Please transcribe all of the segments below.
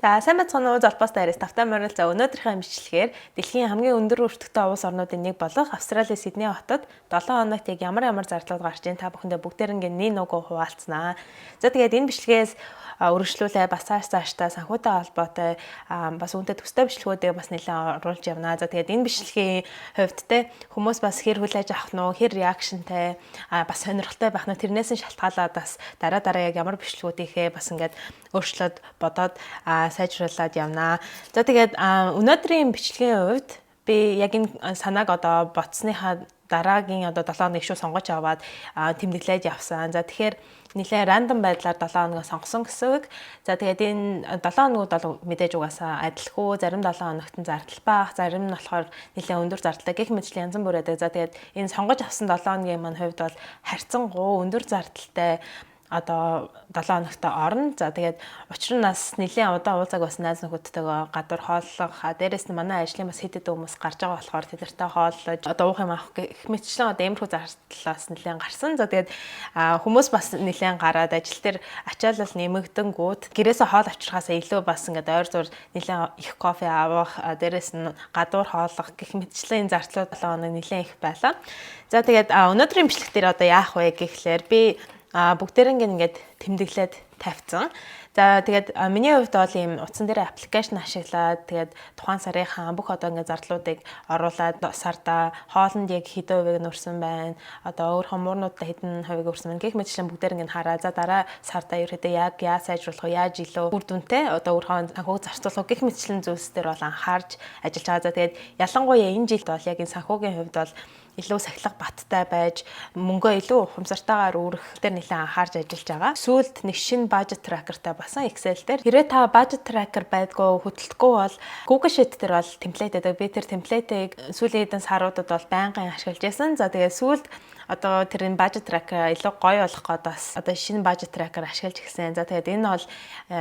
За сайн бацхан уу залбаастай араас тавтай морил за өнөөдрийнхээ мэдчилгээр дэлхийн хамгийн өндөр өртөгтэй улс орнуудын нэг болох Австралийн Сидней хотод 7 хоногт яг ямар зардлууд гарч ийн та бүхэндээ бүгдээрээ нэг нүгөө хуваалцнаа. За тэгээд энэ бичлэгээс өргөжлүүлээ бас цаашдаа санхүүтэй холбоотой бас үүнтэй төстэй бичлэгүүдийг бас нэлээд оруулж явнаа. За тэгээд энэ бичлэгийн хувьд те хүмүүс бас хэр хүлээж авах нь хэр реакшнтэй бас сонирхолтой байх нь тэрнээс нь шалтгаалаад бас дараа яг ямар бичлэгүүдийнхээ бас ингээд өөрчлөд бодоод сайжруулад явнаа. За тэгээд өнөөдрийн бичлэгийн хувьд би яг энэ санааг одоо боцсныхаа дараагийн одоо 7 хоног шүү сонгож аваад тэмдэглээд явсан. За тэгэхээр нэлээ рандом байдлаар 7 хоног сонгосон гэсэн үг. За тэгээд энэ 7 хоногуд бол мэдээж угаасаа адилгүй. Зарим 7 хоногт нь зардал баах, зарим нь болохоор нэлээ өндөр зардалтай гэх мэтчлэн янз бүр байдаг. За тэгээд энэ сонгож авсан 7 хоногийн маань хувьд бол харьцангуй өндөр зардалтай одоо 7 хоногтой орно. За тэгээд учир нь бас нэлээд удаан уулзаг бас найз нөхөдтэйгээ гадуур хооллох, дээрээс нь манай ажлын бас хэд хэдэн хүмүүс гарч байгаа болохоор тэдэртэй хооллож одоо уух юм авах гэх мэтчлэн одоо иймэрхүү зардлаас нэлээд гарсан. За тэгээд хүмүүс бас нэлээд гараад ажил дээр ачаалал нэмэгдэнгүүд гэрээсээ хоол авчирхаасаа илүү бас ингээд ойр зур нэлээд их кофе авах, дээрээс нь гадуур хооллох гэх мэтчлэн зардлууд 7 хоног нэлээд их байлаа. За тэгээд өнөөдрийн бичлэг дээр одоо яах вэ гэхлээр би бүгдээрээ ингээд тэмдэглээд тавьсан. За тэгээд миний хувьд бол ийм утсан дээр аппликейшн ашиглаад тэгээд тухайн сарынхаа бүх одоо ингээд зардлуудыг оруулаад сарда хоолнд яг хэдэн хувийг нь өрсөн байна. Одоо өөр хомуурнуудаа хэдэн хувийг өрсөн байна гэх мэтчлэн бүгдээр ингээд хараа. За дараа сарда ерөөдөө яг яаж сайжруулах вэ? Яаж илүү үр дүнтэй одоо өөр санхүүг зарцуулах гэх мэтчлэн зүйлс дээр бол анхаарч ажиллаж байгаа. За тэгээд ялангуяа энэ жилд бол яг энэ санхүүгийн хувьд бол илүү сахилга баттай байж мөнгөө илүү ухамсартайгаар үүрэх дээр нэлээд анхаарч ажиллаж байгаа. Сүүлд нэг шинэ budget trackerтай басан Excel дээр хэрэг та budget tracker байдгүй хөдөлтгүй бол Google Sheet дээр бол темплейт байдаг. Би тэр темплейтийг сүүлийн хэдэн саруудад бол байнгын ашиглаж байсан. За тэгээд сүүлд одоо тэр энэ budget tracker илүү гоё болох гээд бас одоо шинэ budget tracker ашиглаж гисэн. За тэгээд энэ бол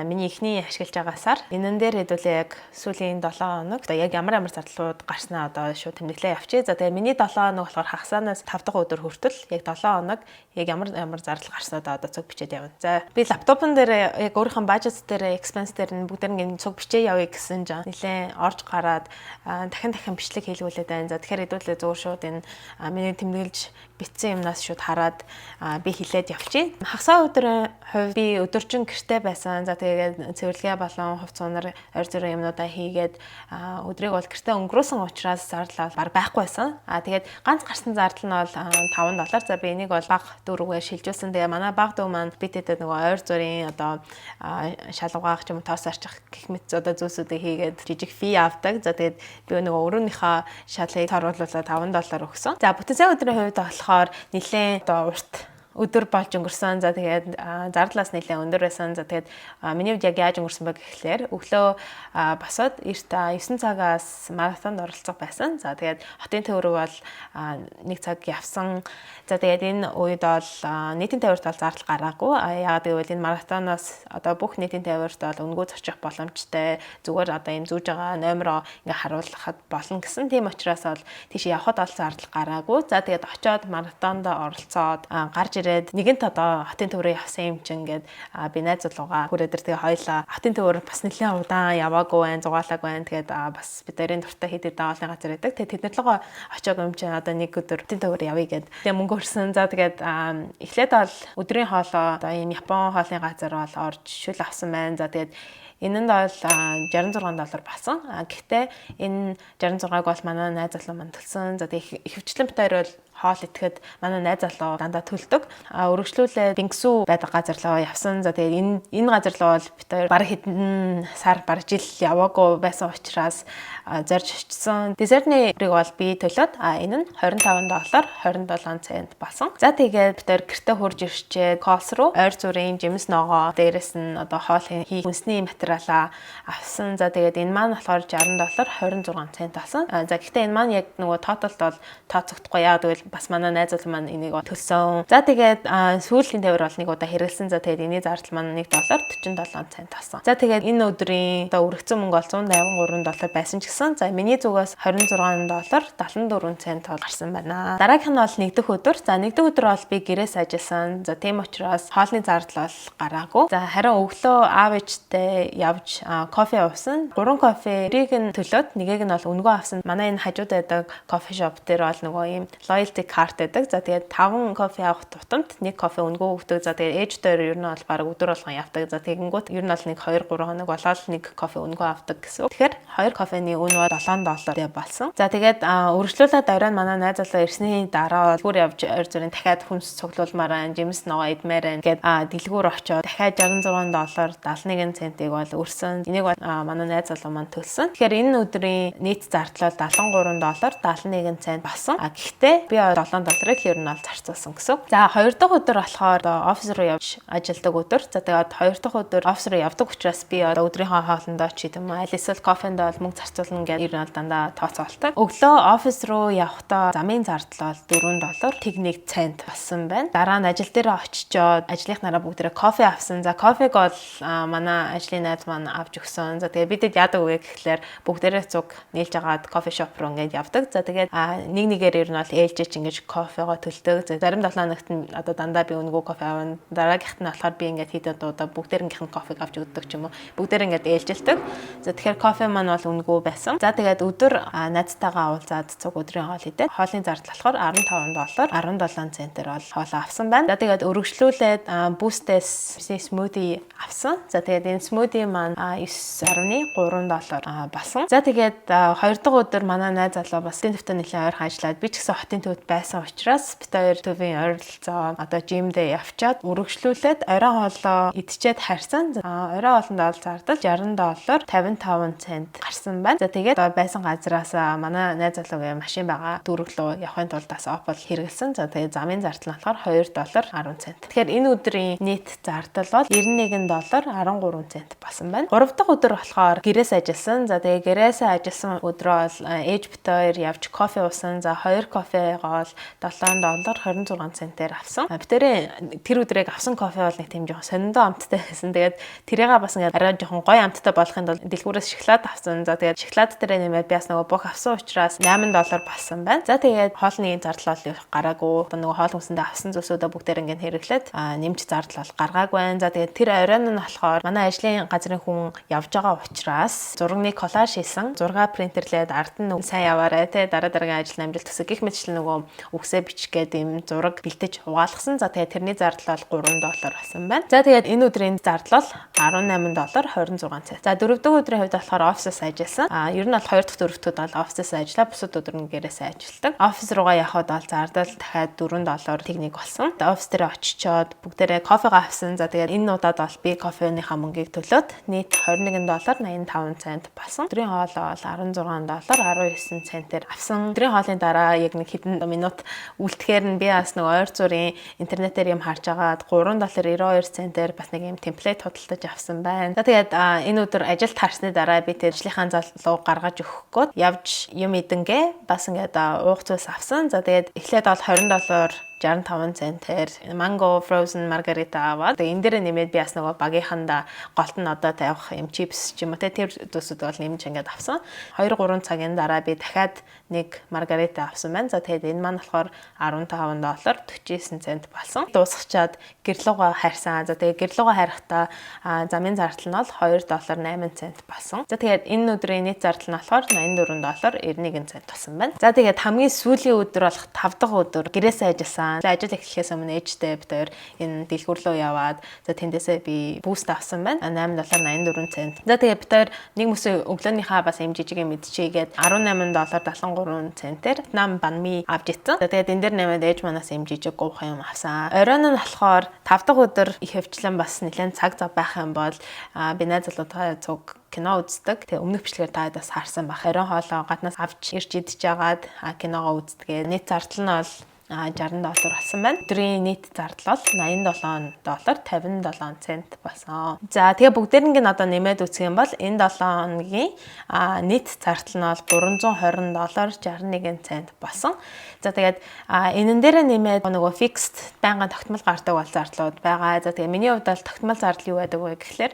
миний эхний ашиглаж байгаа сар. Энэн дээр хэдүүлээ яг сүүлийн 7 хоног одоо яг ямар зардлууд гарснаа одоо шууд тэмдэглээ явчих. За тэгээд миний 7 хоног болохоор хагасаанаас 5 дахь өдөр хүртэл яг 7 хоног яг ямар зардал гарснаа одоо цуг бичээд явна. За би лаптопн дээр яг өөрийнхөө budget дээр expense дээр бүгдээр ингэ цуг бичээ явъя гэсэн жаа нэлээ орж гараад дахин бичлэг хийлгүүлээд байна. За тэгэхээр хэдүүлээ зөөр шууд энэ миний тэмдэглэж битсэн юмнаас шууд хараад би хилээд явчих. Хагасаа өдрийн хувьд би өдөржин гэртээ байсан. За тэгээд цэвэрлэгээ болон хувц сунаар ойр зүрийн юмнуудаа хийгээд өдрийг бол гэртээ өнгөрөөсөн учраас зардал баг байхгүй байсан. Тэгээд ганц гарсан зардал нь бол $5. За би энийг бол баг дөрвөөр шилжүүлсэн. Тэгээ манай баг дүү маань битэд нөгөө ойр зүрийн одоо шалгаах юм тоос арчих гэх мэт одоо зүйлсүүдийг хийгээд жижиг фи авдаг. За тэгээд би нөгөө өрөөнийхөө шалгыг харуулуулаад $5 өгсөн. За бүтэн сая өдрийн хувьд болохоор нэлээд одоо урт өдөр болж өнгөрсөн. За тэгээд зардлаас нэлээд өндөр байсан. За тэгээд миний хувьд яг яаж өнгөрсөн бэ гэхлээр өглөө босоод эрт 9 цагаас марафонд оролцох байсан. За тэгээд хотын төврөг бол 1 цаг явсан. За тэгээд энэ үед бол нийтийн тээвэрт бол зардал гараагүй. Яагаад гэвэл энэ марафоноос одоо бүх нийтийн тээвэрт бол өнгөө зорчих боломжтой. Зүгээр одоо энэ зүүж байгаа номероо ингээ харуулхад болно гэсэн. Тийм учраас бол тийш явхад бол зардал гараагүй. За тэгээд очиод марафонд оролцоод гарч ирээд нэгэнт одоо хотын төврөө явсан юм чинь ингээд би найз залуугаа хүрээд тэр тэгээ хоёлаа хотын төвөр бас нэлээд удаан яваагүй байна, зугаалаагүй байна. Тэгээд бас бид нарийн дуртай хэд хэдэн хоолны газар байдаг. Тэгээд тэднэртлогоо очиог юм чинь одоо нэг өдөр хотын төвөр явъя гэд. Тэгээ мөнгө өрсөн. За тэгээд эхлээд бол өдрийн хоолоо одоо энэ Япон хоолны газар бол орж шүл авсан байна. За тэгээд энэ нь бол $66 басан. Гэхдээ энэ 66-г бол манай найз залуу маань төлсөн. За тэгээд ихэвчлэн битээр бол хоол идэхэд манай найз залуу дандаа төлдөг. Өргөжлүүлээ Бингсүү байдаг газар руу явсан. За тэгээд энэ газар руу бол битээр баг хэдэн сар баг жил яваагүй байсан учраас зорж очсон. Десертны үрийг бол би төлөөд энэ нь $25 27 цент басан. За тэгээд битээр гэртээ хурж ирчээ Колс руу ойр зүрийн жимс ногоо дээрэс нь одоо хоол хийх хүнсний материалаа авсан. За тэгээд энэ маань болохоор $60 26 цент болсон. За гэхдээ энэ маань яг нөгөө тоталд бол тооцогдохгүй. Яагаад гэвэл бас манай найз бол маань энийг төлсөн. За тэгээд сүүлийн тээвэр бол нэг удаа хэрэгэлсэн. За тэгээд энэний зардал маань $1.47 болсон. За тэгээд энэ өдрийн одоо өргөцсөн мөнгө бол $183 байсан ч гэсэн за миний зүгээс $26.74 гарсан байна. Дараагийнх нь бол нэгдүх өдөр. За нэгдүх өдөр бол би гэрээс ажилласан. За тийм учраас хоолны зардал бол гараагүй. За харин өглөө аав ээжтэй явж кофе уусан. 3 коферийг нь төлөөд нэгийг нь бол өнгөө авсан. Манай энэ хажууд байдаг кофе шоп дээр бол нөгөө ийм loyalty card байдаг. За тэгээд 5 кофе авах тутамд 1 кофе өнгөө өгдөг. За тэгээд ээжтэй ер нь бол баг өдөр болгон явдаг. За тэгэнгүүт ер нь бол нэг 2-3 хоног болоод 1 кофе өнгөө авдаг гэсэн. Тэгэхээр 2 кофений үн бол $7 болсон. За тэгээд үргэлжлүүлээд оройн манай найз залуу ирсний дараа бүр явж ойр зүрийн дахиад хүнс цуглуулмаар жимс ногоо идмээр гээд дэлгүүр очоод дахиад $66.71 бол өрсөн. Энийг бол манай найз залуу маань төлсөн. Тэгэхээр энэ өдрийн нийт зардал $73.71 болсон. Гэхдээ би $7-ыг ер нь бол зарцуулсан гэсэн. За хоёр дахь өдөр болохоор офис руу явж ажилладаг өдөр. За тэгээд хоёр дахь өдөр офис руу явдаг учраас би өдрийнхөө хоолндоо ч гэдэм аль эсвэл кофенд бол мөнгө зарцуулна гэдэг ер нь бол дандаа тооцоолдог. Өглөө офис руу явахдаа замын зардал бол $4.1 болсон байна. Дараа нь ажил дээр очичоод ажлынхнаараа бүгдээ кофе авсан. За кофег бол манай ажлын найз маань авч өгсөн. За тэгээд бидэд яадаг вэ гэхлээр бүгдээрээ цуг нийлж агаад кофе шоп руу ингээд явдаг. За тэгээд нэг нэгээр ер нь бол ээлжиж ингэж кофего төлдөг. За зарим 7 хоногт нь одоо дандаа би өнгөө кофе авна. Дараагийнхт нь болохоор би ингээд хийдэд удаа бүгдээрнгийнх нь кофег авч өгдөг ч юм уу. Бүгдээр ингээд ээлжилдэг. За тэгэхээр кофе маань бол өнгөө байсан. За тэгээд өдөр найзтайгаа уулзаад цуг өдрийн хоол идээд хоолны зардал болохоор $15.17 бол хоол авсан байна. За тэгээд өргөжлүүлээд Boost-ээс смузи авсан. За тэгээд энэ смузи маань $9.3 болсон. За тэгээд хоёр дахь өдөр манай найз залуу бас төвтөө нэлээд ойрхон ажиллаад би ч гэсэн хотын төвд байсан учраас бид хоёр төвийн ойролцоо одоо жимдээ явчаад өргөжлүүлээд оройн хоолоо идчихэд харсан. Оройн хоолнд бол зардал $60.55 гарсан байна. За тэгээд байсан газараас манай найз залуугийн машин байгаа дүүрэг рүү явахын тулд бас Opel хэрэгэлсэн. За тэгээд замын зардал нь болохоор $2.10. Тэгэхээр энэ өдрийн нийт зардал бол $91.13 болсон байна. Гурав дахь өдөр болохоор гэрээс ажилласан. За тэгээд гэрээс ажилласан өдрөө бол ээж битээр явж кофе уусан. За 2 кофегоо бол $7.26 авсан. Битэрийн тэр өдрийг авсан кофе бол нэг тийм жоохон сониндоо амттай байсан. Тэгээд тэрийгээ бас ингээд арай жоохон гоё амттай болохын тулд дэлгүүрээс шоколад авсан. За тэгээд шоколад дээр нэмээд би бас нөгөө бүх авсан учраас $8 болсон байна. За тэгээд хоолны зардал бол гараагүй. Одоо нөгөө хоол хүнсэндээ авсан зүйлсүүдээ бүгдээр ингээд хэрэглээд нэмж зардал бол гаргаагүй байна. За тэгээд тэр оройн нь болохоор манай ажлын газрын хүн явж байгаа учраас зургийг коллаж хийсэн. Зураг принтерлээд ард нь сайн яваарай те дараагийн ажил амжилт төсөө гэх мэтчил нөгөө үгсээ бичгээд юм зураг бэлтэж хуваалгасан. За тэгээд тэрний зардал бол $3 болсон байна. За тэгээд энэ өдрийн зардал бол $18.26. За дөрөв дэх өдрийн хувьд болохоор офисээс ажилласан. Ер нь бол 2 дахь дөрөвтөд бол офисээс ажиллаа. Бусад өдөр нь гэрээсээ ажилладаг. Офис руугаа явхад бол зардал дахиад $4 техник болсон. Офис дээр очичоод бүгдээрээ кофегаа авсан. За тэгээд энэ удаад бол би кофеныхаа мөнгийг төлөөд нийт $21.85 болсон. Өдрийн хоол бол $16.19 авсан. Өдрийн хоолны дараа яг нэг хэдэн минут үлдэхээр нь би бас нэг ойр зургийн интернетээр юм харж агаад $3.92 бас нэг юм темплейт худалдаж авсан байна. За тэгээд энэ өдөр ажилд харсны дараа би тэр ажлынхаа залуу гаргаж өгөх гээд явж юм идэнгээ бас ингээд уух зүйлс авсан. За тэгээд эхлээд бол $20.65-ээр mango frozen margarita аваад энэ дээр нэмээд би бас нөгөө багийнханда голт нь одоо тавих юм чипс ч юм уу тэр зүйлсүүд бол нэмж ингээд авсан. 2-3 цагийн дараа би дахиад нэг маргарита авсан байна. За тэгээд энэ маань болохоор $15.49 болсон. Дуусгачаад гэрлүүгээ хайрсан. За тэгээд гэрлүүгээ хайрахтаа замын зардал нь бол $2.08 болсон. За тэгээд энэ өдрийн нийт зардал нь болохоор $84.91 болсон байна. За тэгээд хамгийн сүүлийн өдөр болох 5 дахь өдөр гэрээсээ ажилласан. Ажил эхлэхээс өмнө ээжтэй бид хоёр энэ дэлгүүр рүү яваад за тэндээсээ би Boost авсан байна. $8.84. За тэгээд бид хоёр нэг мөсөө өглөөнийхөө бас юм жижиг юм идчихийгээд $18.73-ээр нам банми авч ицсэн. За тэгээд энэ дээр нэмээд ээж манаас юм жижиг гуух юм авсан. Оройн нь болохоор 5 дахь өдөр их хөвчлэн бас нэлээд цаг зав байх юм бол би найз залуутай цуг кино үздэг. Тэгээ өмнөх бичлэгээр та бас харсан баг. Оройн хоолоо гаднаас авч ирж идэж жагаад киногоо үздэгээ. Нийт зардал нь бол $60 болсон байна. Өдрийн нийт зардал бол $87.57 болсон. За тэгээ бүгдээрнгийн одоо нэмээд үзэх юм бол энэ 7 хоногийн нийт зардал нь бол $320.61 болсон. За тэгээд энэн дээрээ нэмээд нөгөө fixed байнгын тогтмол гардаг бол зардлууд байгаа. За тэгээ миний хувьд бол тогтмол зардал юу байдаг вэ гэхлээр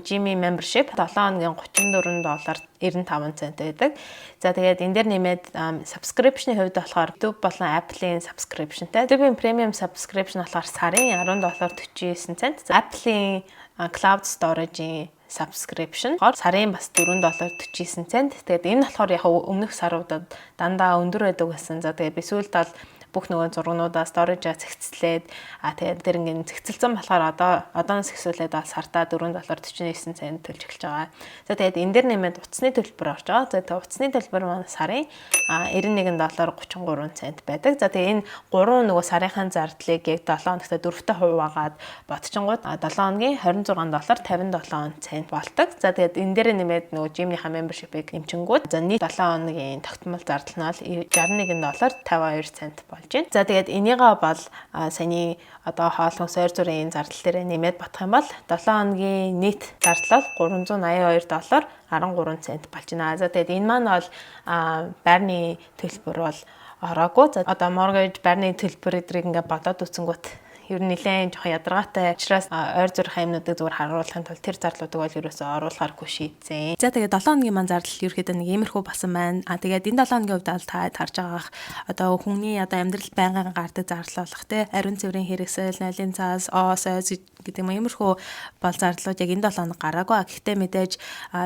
Gym membership 7 хоногийн $34.95 байдаг. За тэгээд энэ дээр нэмээд subscription-ийн хувьд болохоор YouTube болон Apple-ийн subscription-тэй. YouTube-ийн premium subscription болохоор сарын $10.49. Apple-ийн cloud storage-ийн subscription сарын бас $4.49. Тэгээд энэ болохоор яг өмнөх саруудад дандаа өндөр байдаг гэсэн. За тэгээд би сүүлд бол бүх нөгөө зургнуудаа storage-а зэгцлээд тэгээд тэр ингээд зэгцэлсэн болохоор одооноос эхлүүлээд бол сартаа $4.49 төлж эхэлж байгаа. За тэгээд энэ дээр нэмээд утасны төлбөр орж байгаа. За тэгээд утасны төлбөр маань сарын $91.33 байдаг. За тэгээд энэ 3 нөгөө сарынхаа зардлыг яг 7 хоногт 4-т хуваагаад бодчихгонгууд 7 хоногийн $26.57 болдог. За тэгээд энэ дээр нэмээд нөгөө Gym-ийнхаа membership-ийг эмчингүүд за нийт 7 хоногийн тогтмол зардал нь бол $61.52 болж байна. За тэгээд энийгээ бол саяны одоо хоол хүнс ойр зүрийн зардал дээр нэмээд батах юм бол 7 хоногийн нийт зардал бол $382.13 болж байна. За тэгээд энэ маань бол байрны төлбөр бол ороогүй. За одоо mortgage байрны төлбөр эдрийг ингээд бодоод үцэнгүүт ер нь нэлээд жоохон ядаргаатай учраас ойр зүрх юмнуудыг зүгээр харуулахын тулд тэр зарлуудыг бол ерөөсөө оруулахааргүй шийдсэн. За тэгээд 7 хоногийн маань зардал ерөөхдөө нэг иймэрхүү басан байна. Тэгээд энэ 7 хоногийн хувьд та харж байгаах одоо хүний одоо амьдрал байнгын гардаг зардал болох те ариун цэврийн хэрэгсэл, нойлын цаас, ойс гэдэг юм иймэрхүү бол зардлууд яг энэ 7 хоног гараагүй. Гэхдээ мэдээж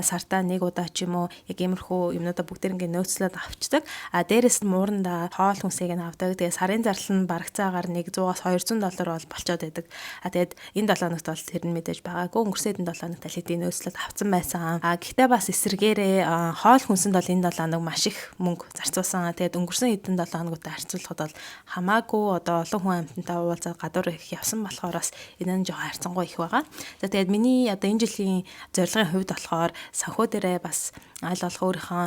сартаа нэг удаа ч юм уу яг иймэрхүү юмнуудаа бүгдээр ингээд нөөцлөд авчдаг. Дээрээс нь муурандаа хоол хүнсийг нь авдаг. Тэгээд сарын зардал нь бараг цагаар $100-аас $200 бол болчиход байдаг. Тэгээд энэ 7 хоногт бол тэр нь мэдээж байгаагүй. Өнгөрсөн 7 хоногт аль хэдийн нөөцлөд авсан байсан. Гэхдээ бас эсэргээрээ хоол хүнсэнд бол энэ 7 хоног маш их мөнгө зарцуулсан. Тэгээд өнгөрсөн хэдэн 7 хоногтой харьцуулахад бол хамаагүй одоо олон хүн амьтантай уулзаад гадуур их явсан болохоор бас энэ нь жоохон харьцангуй их байгаа. За тэгээд миний одоо энэ жилийн зорилгын хувьд болохоор санхүү дээрээ бас аль болох өөрийнхөө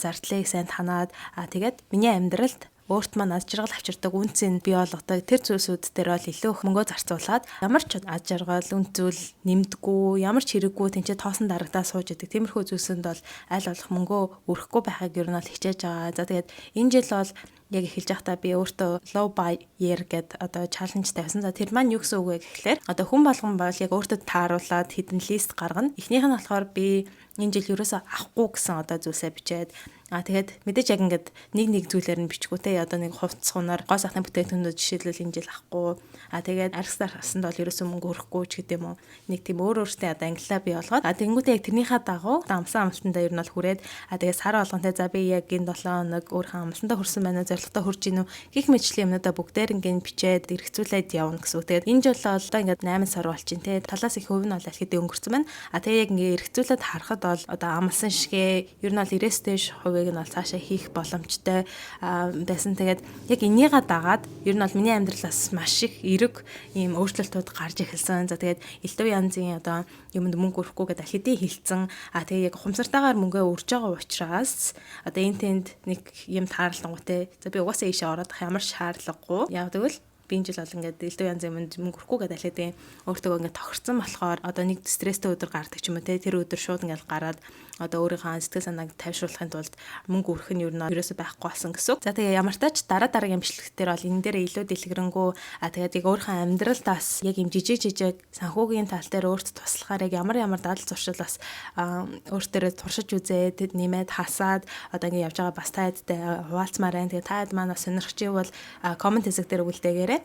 зардлыг сайн танаад тэгээд миний амьдралд өөрт маань аз жаргал авчирдаг үнцийг бий болгодог тэр зүйлсүүд дээр бол илүү их мөнгө зарцуулаад ямар ч аз жаргал үнц зүйл нэмдэггүй, ямар ч хэрэггүй тэнцээ тоосон дарагдаа сууж идэг. Тиймэрхүү зүйлсэнд бол аль болох мөнгөө өрөхгүй байхыг ер нь бол хичээж байгаа. За тэгээд энэ жил бол яг эхэлж байхдаа би өөртөө low buy year гэдэг одоо challenge тавьсан. За тэр маань юу гэсэн үг вэ гэхлээр одоо хүн болгон бол яг өөртөө тааруулаад хідэн лист гаргана. Эхнийх нь болохоор би энэ жил ерөөсөө авахгүй гэсэн одоо зүйлсээ бичээд тэгээд мэдээж яг ингээд нэг зүйлээр нь бичгүү те одоо нэг хувцс хунаар гоо сахны бүтээгдэхүүнүүд жишээлбэл энэ жил авахгүй тэгээд арьсаар хасанд бол ерөөсөө мөнгө өрөхгүй ч гэдэм үү нэг тийм өөр өөртөө одоо ангиллаа бий болгоод тэнгуүтээ яг тэрнийхээ дагуу амлсан амлалтандаа ер нь бол хүрээд тэгээд сар болгонтэй за би яг энэ 7 хоног өөрийнхөө амлалтандаа хүрсэн байна зорилготой хүрч гинүү гих мэтчлийн юмнуудаа бүгдээр ингээд бичээд эргэцүүлээд явна гэсэн. Тэгээд энэ жил бол одоо ингээд 8 сар болж байна те талаас их хөв нь бол аль хэдийн өнгөрцөн байна. Тэгээд яг ингээд эргэцүүлээд харахад бол одоо амлсан шигээ ер нь бол 90-с дээш хувийг нь бол цаашаа хийх боломжтой байсан. Тэгээд яг энийгээ дагаад ер нь бол миний амьдралаас маш их эрг ийм өөрчлөлтүүд гарч эхэлсэн. За тэгээд элдв янзын одоо юмд мөнгө өрөхгүй гэдэг аль хэдийн хилцэн тэгээд яг хумсартаагаар мөнгөө өрж байгаа учраас одоо энэ тэнд нэг юм таарлангуу те за би угаасаа ийшээ ороод ямар шаардлагагүй яг тэгвэл би энэ жил бол ингээд элдв янзын юмд мөнгө өрөхгүй гэдэг аль хэдийн өөртөө ингээд тохирсон болохоор одоо нэг стресстэй өдөр гардаг ч юм уу те тэр өдөр шууд ингээд гараад одоо өөрийнхөө сэтгэл санааг тайвшруулахын тулд мөнгө өрөх нь ерөөсөө байхгүй болсон гэсэн үг. За тэгээ ямар ч тач дараагийн имжлэгтэр бол энэ дээр илүү дэлгэрэнгүй тэгээд яг өөрийнхөө амьдралдаас яг юм жижиг санхүүгийн тал дээр өөрт туслахаар яг ямар дадал зуршил бас өөртөө туршиж үзээд нэмээд хасаад одоо ингээд явж байгаа бас таадтай хуваалцмаар байна. Тэгээ таад манаас сонирхч ивэл комент хэсэг дээр үлдээгээрэй.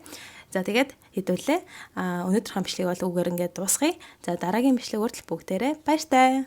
За тэгээд хэдүүлээ өнөөдрийнхөө бичлэгийг бол үгээр ингээд дуусгая. За дараагийн бичлэг хүртэл бүгдээрээ баяртай.